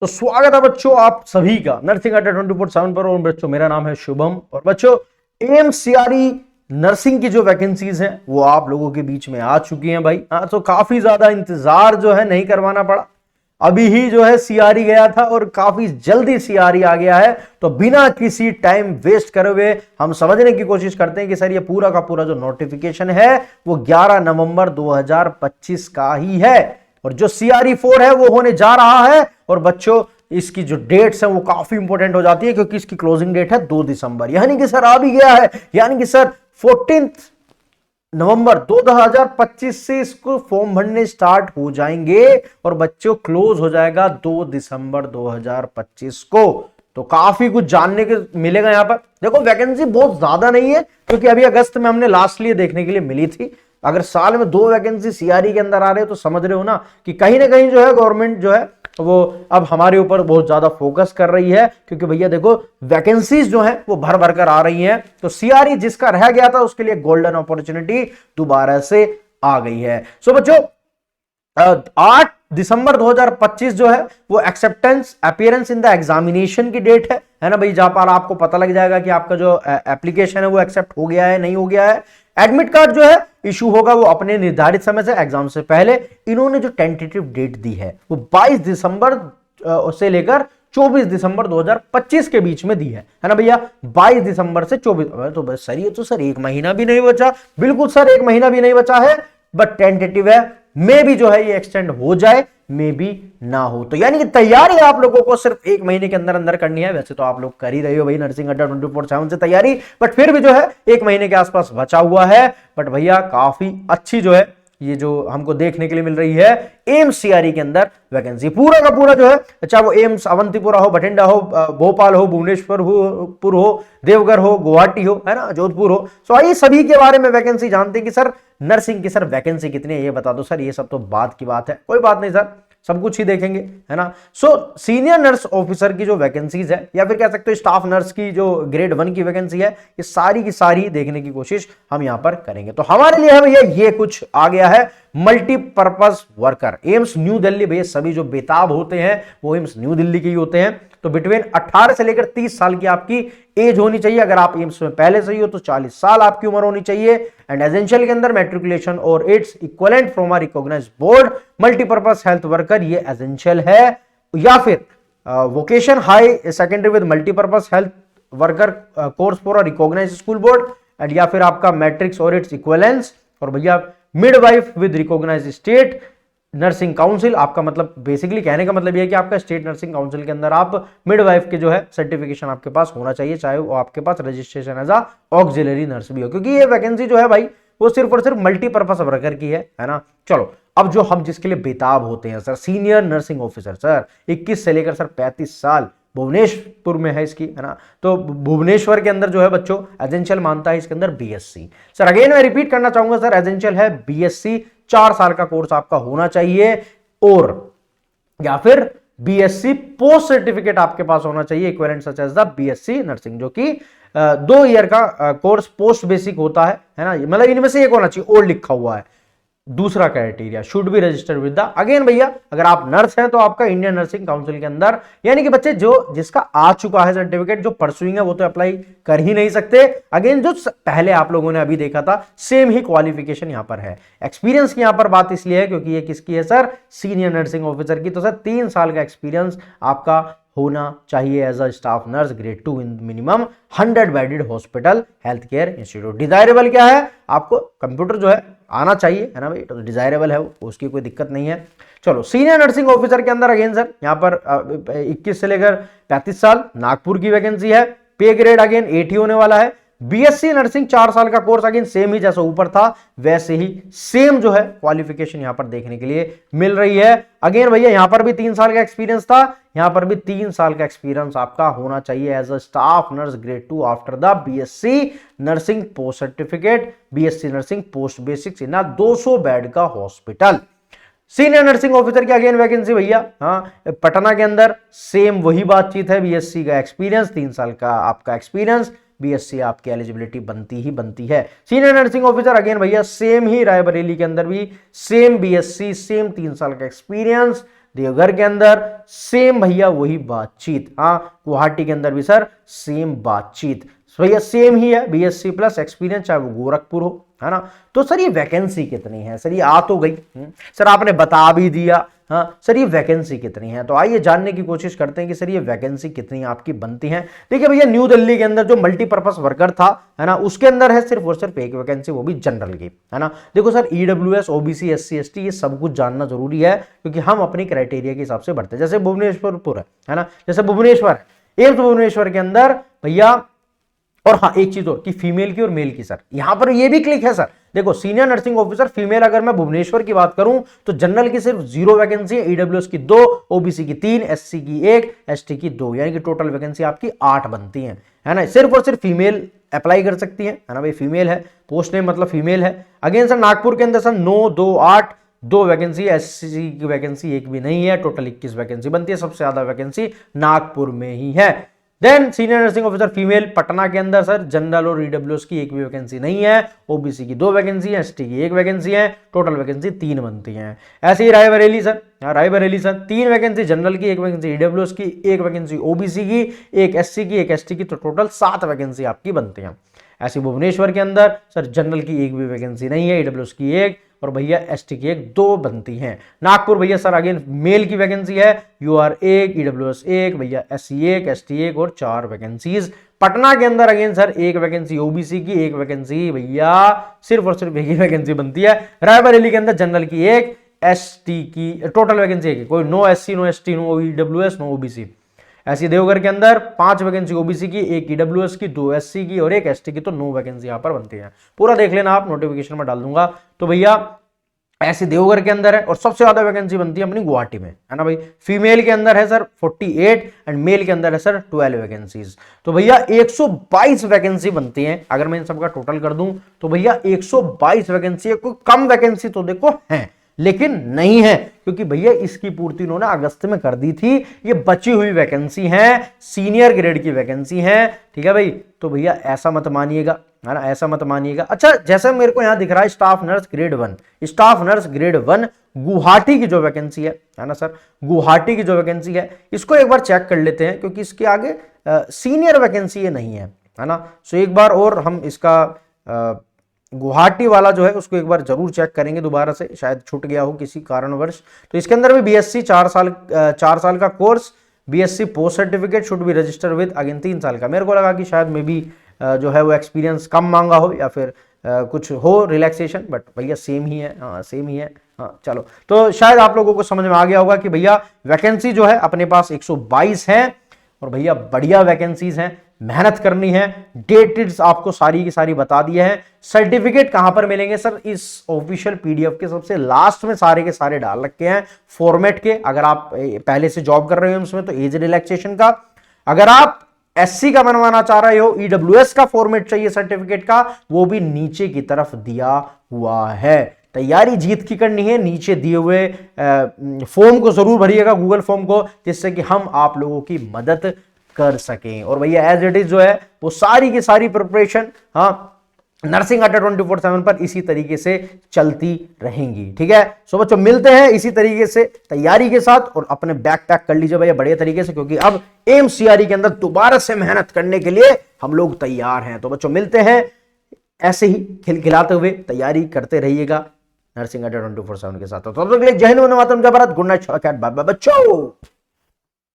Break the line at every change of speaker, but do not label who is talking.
तो स्वागत है बच्चों आप सभी का नर्सिंग अड्डा 24/7 पर। और बच्चों मेरा नाम है शुभम। और बच्चों एएमसीआरई नर्सिंग की जो वैकेंसीज हैं वो आप लोगों के बीच में आ चुकी हैं भाई। हाँ, तो काफी ज्यादा इंतजार जो है नहीं करवाना पड़ा। अभी ही जो है सीआरई गया था और काफी जल्दी सीआरई आ गया है। तो बिना किसी टाइम वेस्ट करे हुए हम समझने की कोशिश करते हैं कि सर ये पूरा का पूरा जो नोटिफिकेशन है वो 11 नवंबर 2025 का ही है। और जो सीआरई 4 है वो होने जा रहा है। और बच्चों इसकी जो डेट्स हैं वो काफी इंपॉर्टेंट हो जाती है क्योंकि इसकी क्लोजिंग डेट है 2 दिसंबर, यानी कि सर आ भी गया है। यानी कि सर 14 नवंबर 2025 से इसको फॉर्म भरने स्टार्ट हो जाएंगे और बच्चों क्लोज हो जाएगा 2 दिसंबर 2025 को। तो काफी कुछ जानने के मिलेगा यहां पर। देखो वैकेंसी बहुत ज्यादा नहीं है क्योंकि अभी अगस्त में हमने लास्ट लिए देखने के लिए मिली थी। अगर साल में 2 वैकेंसी सीआरई के अंदर आ रहे हो तो समझ रहे हो ना कि कहीं ना कहीं जो है गवर्नमेंट जो है वो अब हमारे ऊपर बहुत ज्यादा फोकस कर रही है। क्योंकि भैया देखो वैकेंसीज जो है वो भर भर कर आ रही हैं। तो सीआरई जिसका रह गया था उसके लिए गोल्डन अपॉर्चुनिटी दोबारा से आ गई है। सो बच्चों 8 दिसंबर 2025 जो है वो acceptance appearance in the examination की डेट है ना भाई, जहां पर आपको पता लग जाएगा कि आपका जो एप्लीकेशन है वो एक्सेप्ट हो गया है नहीं हो गया है। एडमिट कार्ड जो है इशू होगा वो अपने निर्धारित समय से एग्जाम से पहले। इन्होंने जो टेंटेटिव डेट दी है वो 22 दिसंबर से लेकर 24 दिसंबर 2025 के बीच में दी है ना भैया। 22 दिसंबर से 24। तो बस सर ये तो सर 1 महीना भी नहीं बचा। बिल्कुल सर 1 महीना भी नहीं बचा है, बट टेंटेटिव है। मे भी जो है ये एक्सटेंड हो जाए, मे भी ना हो। तो यानी कि तैयारी आप लोगों को सिर्फ 1 महीने के अंदर अंदर करनी है। वैसे तो आप लोग कर ही रहे हो भाई नर्सिंग अड्डा 24/7 से तैयारी, बट फिर भी जो है 1 महीने के आसपास बचा हुआ है। बट भैया काफी अच्छी जो है ये जो हमको देखने के लिए मिल रही है एम्स सीआरई के अंदर वैकेंसी। पूरा का पूरा जो है, चाहे वो एम्स अवंतीपुरा हो, बठिंडा हो, भोपाल हो, भुवनेश्वर हो, देवघर हो, गुवाहाटी हो, है ना, जोधपुर हो। सो आइए सभी के बारे में वैकेंसी जानते हैं कि सर नर्सिंग की सर वैकेंसी कितनी है ये बता दो सर। ये सब तो बात की बात है, कोई बात नहीं सर, सब कुछ ही देखेंगे, है ना। सो सीनियर नर्स ऑफिसर की जो वैकेंसीज है या फिर कह सकते हो स्टाफ नर्स की जो ग्रेड 1 की वैकेंसी है, ये सारी की सारी देखने की कोशिश हम यहां पर करेंगे। तो हमारे लिए है भैया ये कुछ आ गया है multipurpose worker AIIMS new Delhi. भैया सभी जो बेताब होते हैं वो एम्स न्यू दिल्ली के ही होते हैं। तो बिटवीन 18 से लेकर 30 साल की आपकी एज होनी चाहिए। अगर आप एम्स में पहले से ही हो तो 40 साल आपकी उम्र होनी चाहिए। एंड एजेंशियल के अंदर मैट्रिकुलेशन और its equivalent from a recognised board multipurpose health worker, ये एजेंशियल है। या फिर vocation high secondary with multipurpose health worker course for a recognised school board. And या फिर आपका मैट्रिक्स और इट्स इक्विवेलेंस। और भैया midwife with recognised state nursing council. आपका मतलब बेसिकली कहने का मतलब यह है कि आपका स्टेट नर्सिंग काउंसिल के अंदर आप मिडवाइफ के जो है सर्टिफिकेशन आपके पास होना चाहिए, चाहे वो आपके पास registration as a auxiliary nurse भी हो। क्योंकि ये वैकेंसी जो है भाई वो सिर्फ और सिर्फ मल्टीपर्पज वर्कर की है ना। चलो अब जो हम जिसके लिए बेताब होते हैं sir, senior nursing officer sir 21 से लेकर सर 35 साल, भुवनेश्वर में है इसकी, है ना। तो भुवनेश्वर के अंदर जो है बच्चों एजेंशियल मानता है इसके अंदर बीएससी। सर अगेन मैं रिपीट करना चाहूंगा सर, एजेंशियल है बीएससी, 4 साल का कोर्स आपका होना चाहिए। और या फिर बीएससी पोस्ट सर्टिफिकेट आपके पास होना चाहिए equivalent such as the BSc nursing, जो कि 2 ईयर का कोर्स पोस्ट बेसिक होता है ना। मतलब इनमें से एक होना चाहिए, और लिखा हुआ है। दूसरा criteria should be registered with the, again भैया अगर आप नर्स हैं तो आपका इंडियन नर्सिंग काउंसिल के अंदर, यानी कि बच्चे जो जिसका आ चुका है सर्टिफिकेट, जो परसुइंग है वो तो अप्लाई कर ही नहीं सकते। अगेन जो पहले आप लोगों ने अभी देखा था सेम ही क्वालिफिकेशन यहां पर है। एक्सपीरियंस की यहां पर बात इसलिए है क्योंकि ये किसकी है सर, सीनियर नर्सिंग ऑफिसर की। तो सर 3 साल का एक्सपीरियंस आपका होना चाहिए as a staff nurse grade 2 in minimum 100 bedded hospital health care institute. Desirable क्या है, आपको कंप्यूटर जो है आना चाहिए, है ना भाई। तो डिजायरेबल है वो, उसकी कोई दिक्कत नहीं है। चलो सीनियर नर्सिंग ऑफिसर के अंदर अगेन सर यहाँ पर 21 से लेकर 35 साल नागपुर की वैकेंसी है। पे ग्रेड अगेन 80 होने वाला है। बीएससी नर्सिंग 4 साल का कोर्स, अगेन सेम ही जैसा ऊपर था वैसे ही सेम जो है क्वालिफिकेशन यहां पर देखने के लिए मिल रही है। अगेन भैया यहां पर भी 3 साल का एक्सपीरियंस था, यहां पर भी 3 साल का एक्सपीरियंस आपका होना चाहिए as a staff nurse grade 2 after the BSc nursing post certificate, BSc nursing post basics in 200 bed का हॉस्पिटल। सीनियर नर्सिंग ऑफिसर की अगेन वैकेंसी भैया, हाँ पटना के अंदर सेम वही बातचीत है। बीएससी का एक्सपीरियंस, 3 साल का आपका एक्सपीरियंस, बीएससी आपकी एलिजिबिलिटी बनती है। सीनियर नर्सिंग ऑफिसर अगेन भैया सेम ही, रायबरेली के अंदर भी सेम बीएससी, सेम 3 साल का एक्सपीरियंस, देवघर के अंदर सेम भैया वही बातचीत, हाँ गुवाहाटी के अंदर भी सर सेम बातचीत भैया सेम ही है, बीएससी प्लस एक्सपीरियंस, चाहे वो गोरखपुर हो, है ना। तो सर ये वैकेंसी कितनी है, सर ये आ तो गई, सर आपने बता भी दिया, हाँ सर ये वैकेंसी कितनी है। तो आइए जानने की कोशिश करते हैं कि सर ये वैकेंसी कितनी आपकी बनती है। देखिए भैया न्यू दिल्ली के अंदर जो मल्टीपर्पज वर्कर था, है ना, उसके अंदर है सिर्फ और सिर्फ एक वैकेंसी, वो भी जनरल की, है ना। देखो sir EWS, OBC, SC, ST ये सब कुछ जानना जरूरी है, क्योंकि हम अपनी क्राइटेरिया के हिसाब से बढ़ते हैं। जैसे भुवनेश्वरपुर है ना, जैसे भुवनेश्वर है, एम्स भुवनेश्वर के अंदर भैया, और हाँ एक चीज और कि फीमेल की और मेल की, सर यहां पर ये भी क्लिक है सर। देखो सीनियर नर्सिंग ऑफिसर फीमेल अगर मैं भुवनेश्वर की बात करूं तो जनरल की सिर्फ 0 वैकेंसी है, ईडब्ल्यूएस की 2, ओबीसी की 3, एससी की 1, एसटी की 2, यानी कि टोटल वैकेंसी आपकी 8 बनती है ना। सिर्फ और सिर्फ फीमेल अप्लाई कर सकती है ना भाई, फीमेल है, पोस्ट नेम मतलब फीमेल है। अगेन सर नागपुर के अंदर सर 9, 2, 8 2 वैकेंसी, एससी की वैकेंसी एक भी नहीं है, टोटल 21 वैकेंसी बनती है। सबसे ज्यादा वैकेंसी नागपुर में ही है। Then senior nursing officer female Patna के अंदर सर जनरल और ईडब्ल्यूएस की एक भी वैकेंसी नहीं है, ओबीसी की 2 वैकेंसी है, एसटी की 1 वैकेंसी है, टोटल वैकेंसी 3 बनती हैं। ऐसे ही Raebareli sir, Raebareli sir 3 vacancy general की, 1 वैकेंसी ईडब्ल्यूएस की, 1 वैकेंसी ओबीसी की, 1 एससी की, 1 एसटी की, तो टोटल 7 वैकेंसी आपकी बनती हैं। ऐसे भुवनेश्वर के अंदर सर जनरल की एक भी वैकेंसी नहीं है, ईडब्ल्यूएस की 1 और भैया एसटी की 1, 2 बनती हैं। नागपुर भैया सर अगेन मेल की वैकेंसी है, यूआर 1, ईडब्ल्यूएस 1, भैया एससी 1, एसटी 1 और 4 वैकेंसीज। पटना के अंदर अगेन सर 1 वैकेंसी ओबीसी की, 1 वैकेंसी भैया सिर्फ और सिर्फ एक ही वैकेंसी बनती है। रायबरेली के अंदर जनरल की 1, एसटी की टोटल वैकेंसी 1, कोई no SC, no ST, no EWS, no OBC. ऐसी देवघर के अंदर 5 वैकेंसी ओबीसी की, 1 ईडब्ल्यूएस की, 2 एससी की और 1 एसटी की, तो 9 वैकेंसी यहां पर बनती है। पूरा देख लेना आप, नोटिफिकेशन में डाल दूंगा। तो भैया ऐसे देवघर के अंदर है, और सबसे ज्यादा वैकेंसी बनती है अपनी गुवाहाटी में, है ना भाई। फीमेल के अंदर है सर 48 एंड मेल के अंदर है सर 12 वैकेंसीज। तो भैया 122 वैकेंसी बनती है। अगर मैं इन सबका टोटल कर दूं तो भैया 122 वैकेंसी है। कोई कम वैकेंसी तो देखो है, लेकिन नहीं है, क्योंकि भैया इसकी पूर्ति इन्होंने अगस्त में कर दी थी। ये बची हुई वैकेंसी है, सीनियर ग्रेड की वैकेंसी है, ठीक है भाई। तो भैया ऐसा मत मानिएगा, है ना, ऐसा मत मानिएगा। अच्छा जैसे मेरे को यहां दिख रहा है staff nurse grade 1, staff nurse grade 1 Guwahati की जो वैकेंसी है ना सर, गुवाहाटी की जो वैकेंसी है इसको एक बार चेक कर लेते हैं, क्योंकि इसके आगे सीनियर वैकेंसी ये नहीं है ना। सो एक बार और हम इसका गुवाहाटी वाला जो है उसको एक बार जरूर चेक करेंगे दोबारा से, शायद छूट गया हो किसी कारणवश। तो इसके अंदर भी बीएससी 4 साल का course, BSc post certificate should be register with, again 3 साल का। मेरे को लगा कि शायद मे बी जो है वो एक्सपीरियंस कम मांगा हो या फिर कुछ हो रिलैक्सेशन, बट भैया सेम ही है, हाँ सेम ही है। हाँ चलो, तो शायद आप लोगों को समझ में आ गया होगा कि भैया वैकेंसी जो है अपने पास 122 है, और भैया बढ़िया वैकेंसीज हैं, मेहनत करनी है। डेट्स आपको सारी की सारी बता दिए हैं। सर्टिफिकेट कहां पर मिलेंगे सर, इस ऑफिशियल पीडीएफ के सबसे लास्ट में सारे के सारे डाल रखे हैं फॉर्मेट के। अगर आप पहले से जॉब कर रहे हो उसमें तो एज रिलैक्सेशन का, अगर आप एससी का बनवाना चाह रहे हो, ईडब्ल्यूएस का फॉर्मेट चाहिए सर्टिफिकेट का, वो भी नीचे की तरफ दिया हुआ है। तैयारी जीत की करनी है, नीचे दिए हुए फॉर्म को जरूर भरिएगा, गूगल फॉर्म को, जिससे कि हम आप लोगों की मदद कर सकें। और भैया एज इट इज जो है वो सारी की सारी प्रिपरेशन, हाँ नर्सिंग अड्डा 24/7 पर इसी तरीके से चलती रहेंगी, ठीक है। सो बच्चों मिलते हैं इसी तरीके से तैयारी के साथ, और अपने बैग पैक कर लीजिए भैया बढ़िया तरीके से, क्योंकि अब एम्स सीआरई के अंदर दोबारा से मेहनत करने के लिए हम लोग तैयार हैं। तो बच्चों मिलते हैं ऐसे ही खिलखिलाते हुए, तैयारी करते रहिएगा नर्सिंग अड्डा 24/7 के साथ। तो तब तक के लिए जय हिंद, वंदे मातरम, जय Bharat, good night, bye bye बच्चों।